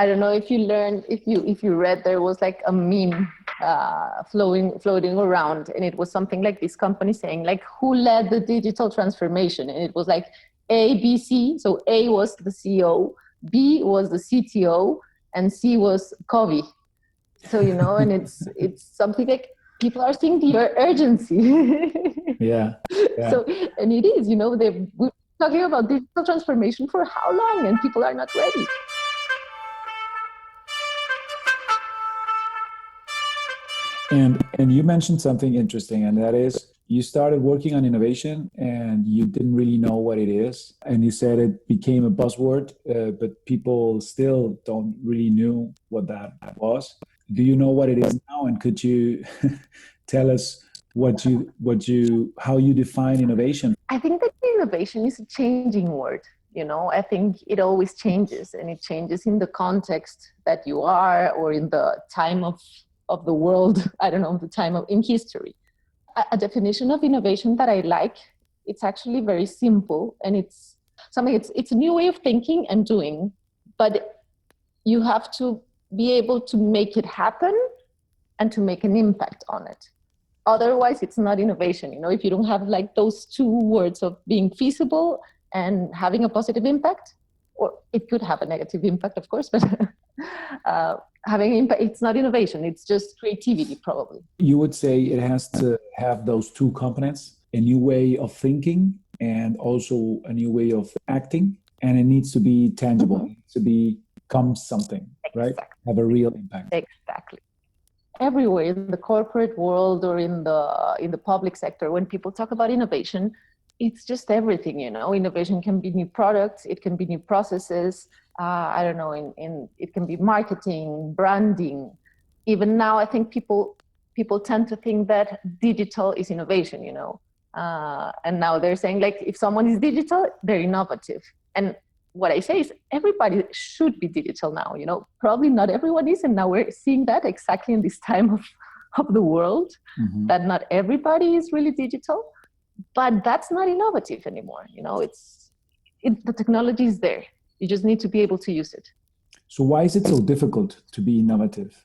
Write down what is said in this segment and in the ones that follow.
I don't know if you learned, if you read, there was like a meme floating around, and it was something like this company saying like, who led the digital transformation? And it was like A, B, C. So A was the CEO, B was the CTO, and C was COVID. So, and it's something like people are seeing the urgency. Yeah. So, and it is, we're talking about digital transformation for how long, and people are not ready. And you mentioned something interesting, and that is you started working on innovation and you didn't really know what it is. And you said it became a buzzword, but people still don't really know what that was. Do you know what it is now? And could you tell us how you define innovation? I think that innovation is a changing word. I think it always changes, and it changes in the context that you are, or in the time of the world, I don't know, the time in history. A definition of innovation that I like, it's actually very simple, and it's a new way of thinking and doing, but you have to be able to make it happen and to make an impact on it. Otherwise, it's not innovation. If you don't have like those two words of being feasible and having a positive impact, or it could have a negative impact, of course, but having impact, it's not innovation. It's just creativity, probably. You would say it has to have those two components, a new way of thinking and also a new way of acting, and it needs to be tangible. Mm-hmm. It needs to become something, right? Have a real impact. Exactly. Everywhere in the corporate world or in the public sector, when people talk about innovation, it's just everything. Innovation can be new products, it can be new processes. I don't know. It can be marketing, branding. Even now, I think people tend to think that digital is innovation. And now they're saying like, if someone is digital, they're innovative. And what I say is everybody should be digital now. Probably not everyone is, and now we're seeing that exactly in this time of the world, mm-hmm. that not everybody is really digital, but that's not innovative anymore. The technology is there. You just need to be able to use it. So why is it so difficult to be innovative?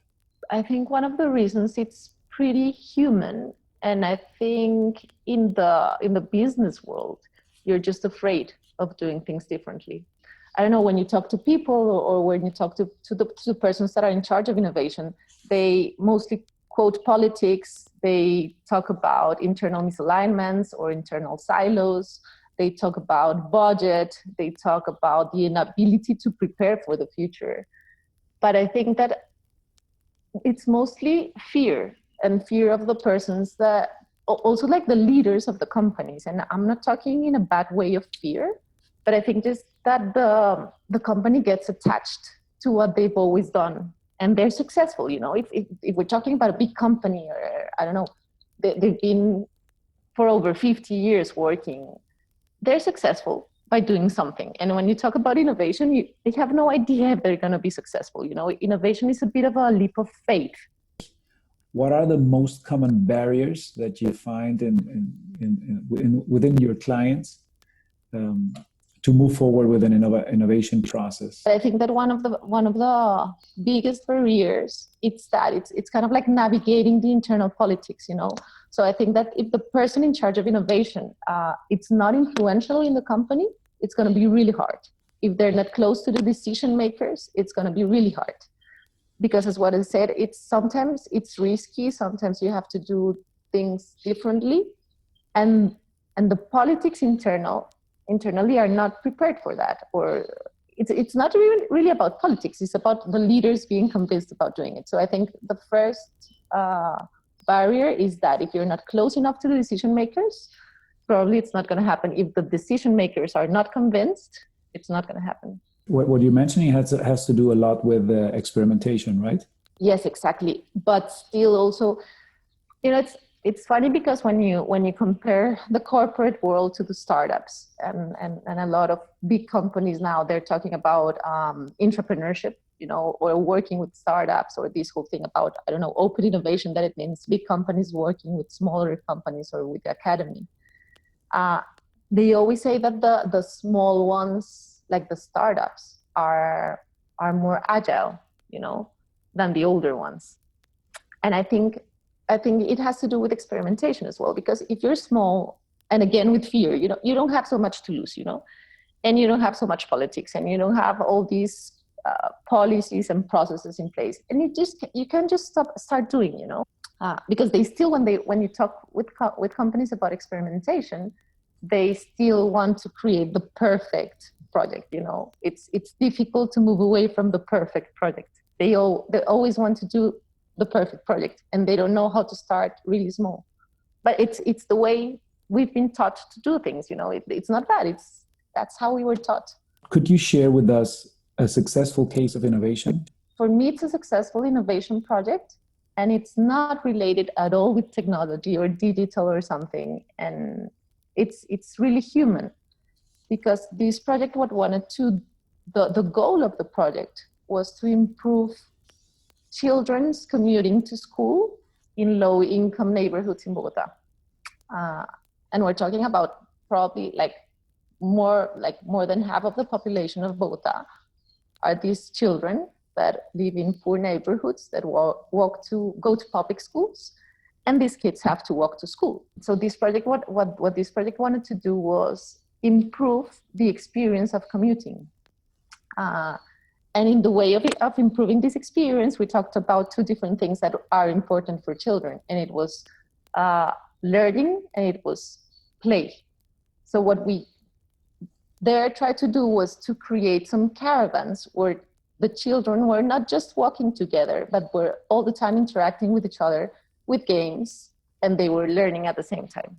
I think one of the reasons, it's pretty human, and I think in the business world, you're just afraid of doing things differently. I don't know, when you talk to people or when you talk to the persons that are in charge of innovation, they mostly quote politics. They talk about internal misalignments or internal silos. They talk about budget. They talk about the inability to prepare for the future. But I think that it's mostly fear, and fear of the persons that also like the leaders of the companies. And I'm not talking in a bad way of fear, but I think just that the company gets attached to what they've always done, and they're successful. If we're talking about a big company, or I don't know, they've been for over 50 years working, they're successful by doing something. And when you talk about innovation, they have no idea if they're going to be successful. Innovation is a bit of a leap of faith. What are the most common barriers that you find within your clients to move forward with an innovation process? I think that one of the biggest barriers, it's kind of like navigating the internal politics. So I think that if the person in charge of innovation, it's not influential in the company, it's going to be really hard. If they're not close to the decision makers, it's going to be really hard. Because as what I said, sometimes it's risky. Sometimes you have to do things differently, and the politics internally are not prepared for that. Or it's not really about politics. It's about the leaders being convinced about doing it. So I think the first barrier is that if you're not close enough to the decision makers, probably it's not going to happen. If the decision makers are not convinced, it's not going to happen. What you're mentioning has to do a lot with experimentation, right? Yes, exactly. But still also, it's funny because when you compare the corporate world to the startups, and a lot of big companies now, they're talking about entrepreneurship, or working with startups, or this whole thing about, I don't know, open innovation, that it means big companies working with smaller companies or with the academy. They always say that the small ones, like the startups, are are more agile, you know, than the older ones. And I think it has to do with experimentation as well, because if you're small, and again with fear, you know, you don't have so much to lose, you know, and you don't have so much politics, and you don't have all these policies and processes in place, and you can just start doing, you know, because they still, when you talk with companies about experimentation, they still want to create the perfect project. You know, it's difficult to move away from the perfect project. They always want to do the perfect project, and they don't know how to start really small. But it's the way we've been taught to do things. You know, it's not bad. That's how we were taught. Could you share with us a successful case of innovation? For me, it's a successful innovation project, and it's not related at all with technology or digital or something. And it's really human, because this project, the goal of the project was to improve children's commuting to school in low-income neighborhoods in Bogota. And we're talking about probably more than half of the population of Bogota are these children that live in poor neighborhoods that go to public schools, and these kids have to walk to school. So this project, what this project wanted to do was improve the experience of commuting. And in the way of improving this experience, we talked about two different things that are important for children, and it was learning and it was play. So what we there tried to do was to create some caravans where the children were not just walking together, but were all the time interacting with each other with games, and they were learning at the same time.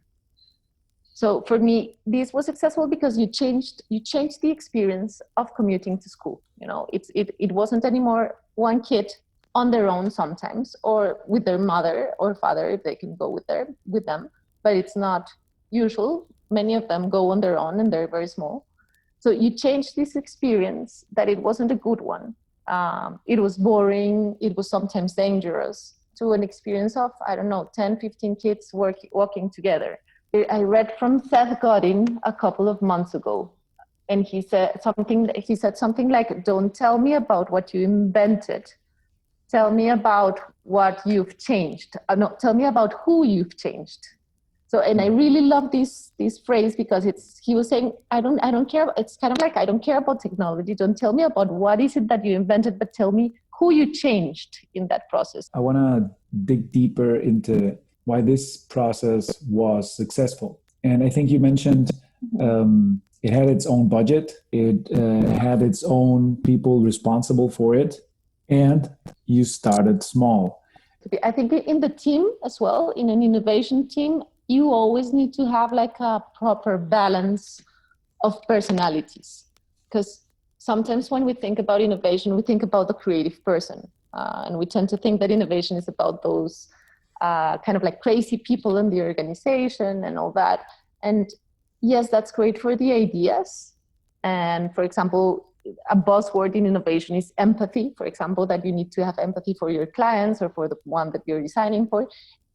So for me, this was successful because you changed the experience of commuting to school. You know, it wasn't anymore one kid on their own sometimes, or with their mother or father if they can go with them, but it's not usual. Many of them go on their own, and they're very small. So you changed this experience that it wasn't a good one. It was boring. It was sometimes dangerous, to an experience of, 10, 15 kids walking together. I read from Seth Godin a couple of months ago, and he said something like, "Don't tell me about what you invented. Tell me about what you've changed. No, tell me about who you've changed." So, and I really love this phrase, because he was saying, I don't care. It's kind of like, I don't care about technology. Don't tell me about what is it that you invented, but tell me who you changed in that process. I want to dig deeper into why this process was successful. And I think you mentioned it had its own budget. It had its own people responsible for it. And you started small. I think in the team as well, in an innovation team, you always need to have like a proper balance of personalities. Because sometimes when we think about innovation, we think about the creative person. And we tend to think that innovation is about those kind of like crazy people in the organization and all that. And yes, that's great for the ideas. And for example, a buzzword in innovation is empathy, for example, that you need to have empathy for your clients or for the one that you're designing for.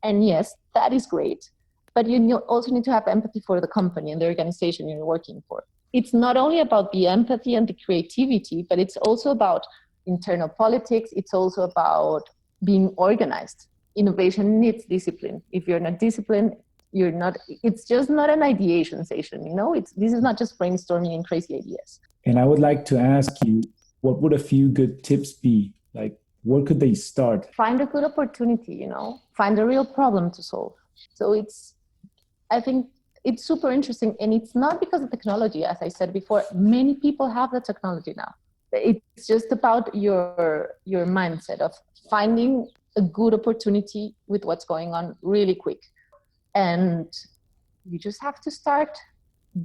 And yes, that is great. But you also need to have empathy for the company and the organization you're working for. It's not only about the empathy and the creativity, but it's also about internal politics. It's also about being organized. Innovation needs discipline. If you're not disciplined, it's just not an ideation session, you know? This is not just brainstorming and crazy ideas. And I would like to ask you, what would a few good tips be? Like, where could they start? Find a good opportunity, you know? Find a real problem to solve. So I think it's super interesting, and it's not because of technology. As I said before, many people have the technology now. It's just about your mindset of finding a good opportunity with what's going on really quick. And you just have to start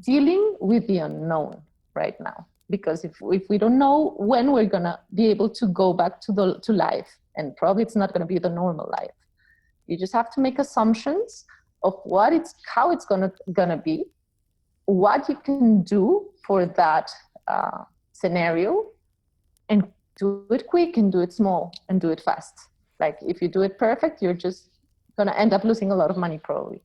dealing with the unknown right now. Because if we don't know when we're gonna be able to go back to life, and probably it's not gonna be the normal life, you just have to make assumptions of how it's gonna be, what you can do for that scenario, and do it quick and do it small and do it fast. Like if you do it perfect, you're just gonna end up losing a lot of money probably.